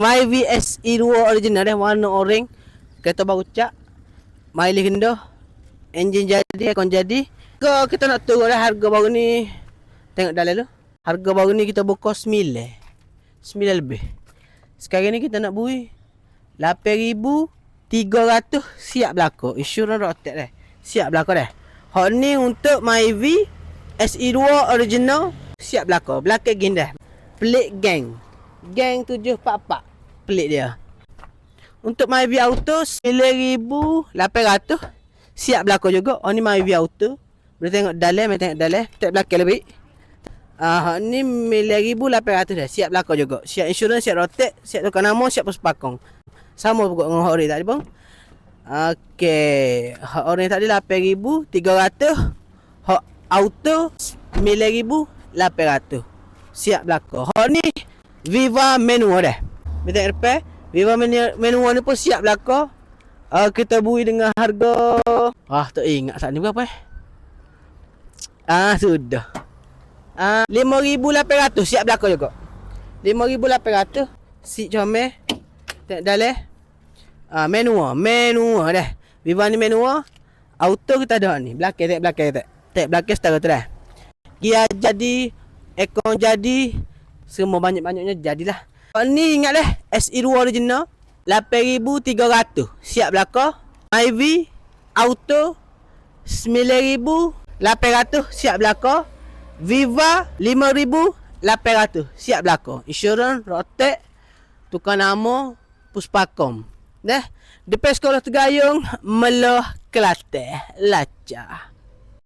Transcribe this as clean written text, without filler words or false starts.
Myvi SE2 original warna oren. Kereta baru cak. Mileage rendah. Enjin jadi, aircon jadi. Kita nak turun dah harga baru ni. Tengok dalam tu. Harga baru ni kita buka 9 lebih. Sekarang ni kita nak bui 8,300 siap belakang. Insurans rotek dah. Siap belakang dah. Hak ni untuk Myvi SE2 original siap belakang. Belakang gini dah. Pelik gang 744 pelik dia. Untuk Myvi Auto 9,800 siap belakang juga. Oh ni Myvi Auto. Boleh tengok dalam, tak belakang lebih. Ni 9,800 dah. Siap belakang juga. Siap insurans, siap rotek, siap tukar nama, siap puspakong. Sama pokok dengan hak orang tadi bang. Okey, hak orang tadi 8,300. Hak auto 9,800. Siap belakang. Hak ni Viva manual dah. Minta repair. Viva manual ni pun siap belakang. Kita bui dengan harga tak ingat saat ni berapa sudah. 5,800 siap belakang juga. 5,800 seat comel. Tengok dalam. Manual dah. Viva ni manual. Auto kita ada ni. Belakang tak belakang setara tu dah. Gear jadi, aircon jadi, semua banyak-banyaknya jadilah. Ni ingat dah SE2 original 8,300 siap belakang. Myvi Auto 9,800 siap belakang. Viva 5,800 siap belakang. Insurans rotek, tukar nama, puspakom. Dah. Depan sekolah Tegayung, Meloh Kelantan. Lacah.